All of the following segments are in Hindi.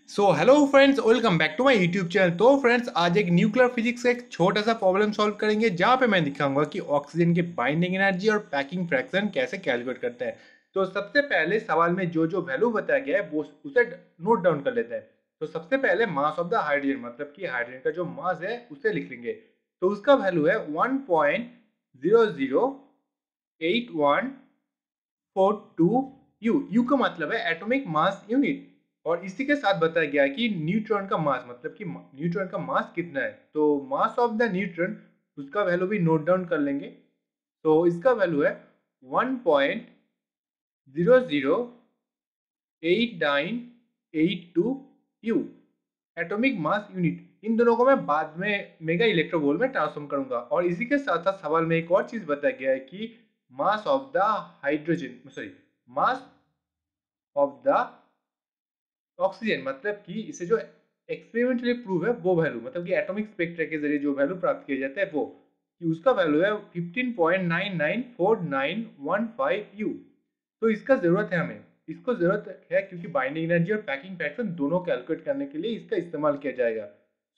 So hello friends, welcome back to my YouTube channel. तो फ्रेंड्स, आज एक न्यूक्लियर फिजिक्स का एक छोटा सा प्रॉब्लम सॉल्व करेंगे जहाँ पे मैं दिखाऊंगा कि ऑक्सीजन की बाइंडिंग एनर्जी और पैकिंग फ्रैक्शन कैसे कैलकुलेट करते हैं। तो सबसे पहले सवाल में जो जो वैल्यू बताया गया है वो उसे नोट डाउन कर लेते हैं। तो सबसे पहले मास ऑफ द हाइड्रोजन, मतलब कि हाइड्रोजन का जो मास है उसे लिख लेंगे। तो उसका वैल्यू है 1.008142 यू। यू का मतलब है एटॉमिक मास यूनिट। और इसी के साथ बताया गया है कि न्यूट्रॉन का मास, मतलब कि न्यूट्रॉन का मास कितना है। तो मास ऑफ द न्यूट्रॉन, उसका वैल्यू भी नोट डाउन कर लेंगे। तो इसका वैल्यू है 1.008982 यू, एटॉमिक मास यूनिट। इन दोनों को मैं बाद में मेगा इलेक्ट्रोवोल्ट में ट्रांसफॉर्म करूंगा। और इसी के साथ साथ सवाल में एक और चीज बताया गया है कि mass of the hydrogen, sorry, mass of the oxygen, मतलब कि इसे जो एक्सपेरिमेंटली प्रूव है वो वैल्यू, मतलब कि एटॉमिक स्पेक्ट्रा के जरिए जो वैल्यू प्राप्त किया जाता है वो, कि उसका वैल्यू है 15.994915 यू। तो इसका जरूरत है हमें, इसको जरूरत है क्योंकि बाइंडिंग एनर्जी और पैकिंग फ्रैक्शन दोनों कैलकुलेट करने के लिए इसका इस्तेमाल किया जाएगा।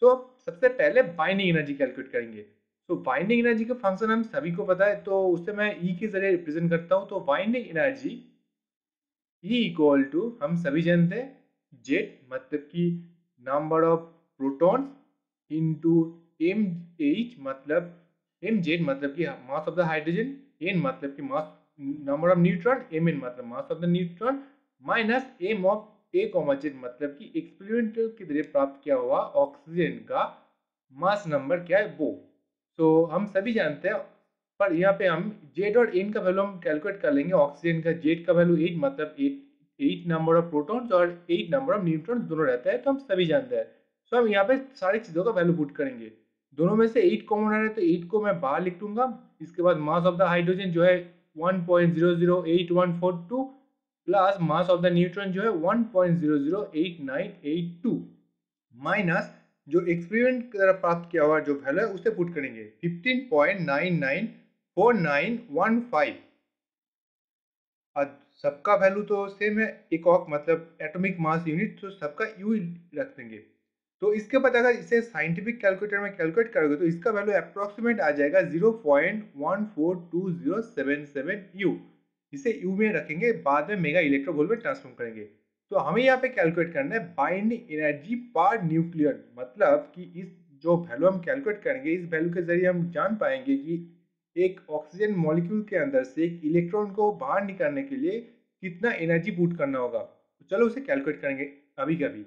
तो सबसे पहले बाइंडिंग एनर्जी कैलकुलेट करेंगे। तो बाइंडिंग एनर्जी का फंक्शन हम सभी को पता है, तो उससे मैं ई के जरिए रिप्रेजेंट करता हूँ। तो binding energy E equal to, हम सभी जानते हैं, जेड मतलब कि number of protons into M H, मतलब एम जेड मतलब कि mass of the hydrogen, N मतलब कि mass number of neutron, M N मतलब mass of the neutron, minus M of A comma Z मतलब कि एक्सपेरिमेंटल के जरिए प्राप्त किया हुआ ऑक्सीजन का मास नंबर क्या है वो। तो हम सभी जानते हैं, पर यहाँ पे हम जेड और एन का वैल्यू हम कैलकुलेट कर लेंगे। ऑक्सीजन का जेड का वैल्यू 8, मतलब 8 नंबर ऑफ प्रोटॉन्स और 8 नंबर ऑफ न्यूट्रॉन्स दोनों रहता है, तो हम सभी जानते हैं। तो हम यहाँ पे सारी चीजों का वैल्यू पुट करेंगे। दोनों में से 8 कॉमन आ रहा है तो 8 को मैं बाहर लिख दूंगा। इसके बाद मास ऑफ द हाइड्रोजन जो है 1.008142 plus mass of the neutron जो है 1.008982 माइनस जो एक्सपेरिमेंट की तरफ प्राप्त किया हुआ जो वैल्यू है उसे पुट करेंगे 15.994915। और सबका वैल्यू तो सेम है, एक और मतलब एटॉमिक मास यूनिट, तो सबका यू रख देंगे। तो इसके बाद अगर इसे साइंटिफिक कैलकुलेटर में कैलकुलेट करोगे तो इसका वैल्यू अप्रोक्सीमेट आ जाएगा 0.142077 यू। इसे यू में रखेंगे, बाद में मेगा इलेक्ट्रोवोल्ट में ट्रांसफॉर्म करेंगे। तो हमें यहाँ पे कैलकुलेट करना है बाइंडिंग एनर्जी पर न्यूक्लियन, मतलब कि इस जो वैल्यू हम कैलकुलेट करेंगे इस वैल्यू के जरिए हम जान पाएंगे कि एक ऑक्सीजन मॉलिक्यूल के अंदर से एक इलेक्ट्रॉन को बाहर निकालने के लिए कितना एनर्जी पुट करना होगा। तो चलो उसे कैलकुलेट करेंगे अभी के अभी।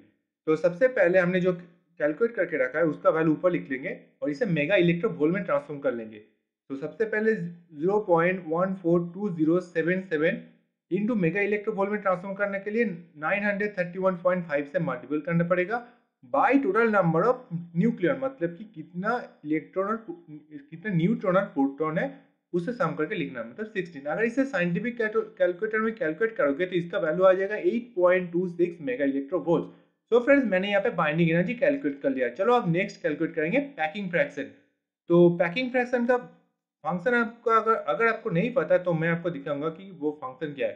तो सबसे पहले हमने जो कैलकुलेट करके रखा है उसका वैल्यू ऊपर लिख लेंगे और इसे मेगा इलेक्ट्रोवोल्ट में ट्रांसफॉर्म कर लेंगे। तो सबसे पहले 0.142077 इंटू मेगा इलेक्ट्रोवोल्ट में ट्रांसफॉर्म करने के लिए 931.5 से मल्टीपल करना पड़ेगा by total number of nucleon, मतलब कि कितना इलेक्ट्रॉन और कितना न्यूट्रॉन और प्रोटॉन है उसे सम करके लिखना, मतलब 16। अगर इसे साइंटिफिक कैलकुलेटर में कैलकुलेट करोगे तो इसका वैल्यू आ जाएगा 8.26 मेगा इलेक्ट्रोवोल्ट। सो फ्रेंड्स, मैंने यहाँ पे बाइंडिंग एनर्जी कैलकुलेट कर लिया। चलो अब नेक्स्ट कैलकुलेट करेंगे पैकिंग फ्रैक्शन। तो पैकिंग फ्रैक्शन का फंक्शन आपको अगर आपको नहीं पता तो मैं आपको दिखाऊंगा कि वो फंक्शन क्या है।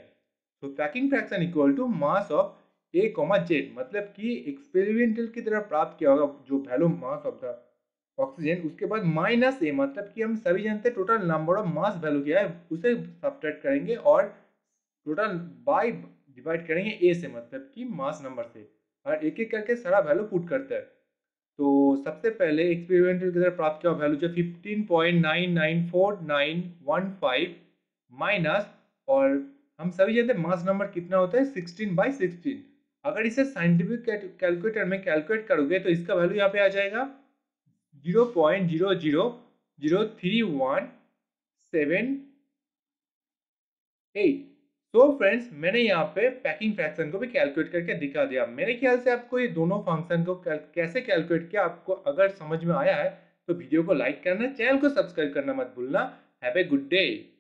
तो packing fraction equal to mass of A comma Z, मतलब कि एक्सपेरिमेंटल की तरह प्राप्त किया होगा जो value mass of the oxygen, उसके बाद माइनस ए, मतलब कि हम सभी जानते हैं total number of mass value क्या है उसे सब्ट्रैक्ट करेंगे और टोटल बाय डिवाइड करेंगे ए से, मतलब कि मास नंबर से, और एक एक करके सारा वैल्यू पुट करता है। तो सबसे पहले एक्सपेरिमेंटल की तरफ प्राप्त किया वैल्यू जो 15.994915 माइनस, और हम सभी जानते हैं मास नंबर कितना होता है 16/16। अगर इसे साइंटिफिक कैलकुलेटर में कैलकुलेट करोगे तो इसका वैल्यू यहाँ पे आ जाएगा 0.000317 तो फ्रेंड्स, मैंने यहाँ पे पैकिंग फ्रैक्शन को भी कैलकुलेट करके दिखा दिया। मेरे ख्याल से आपको ये दोनों फंक्शन को कैसे कैलकुलेट किया आपको अगर समझ में आया है तो वीडियो को लाइक करना, चैनल को सब्सक्राइब करना मत भूलना। Have a good day.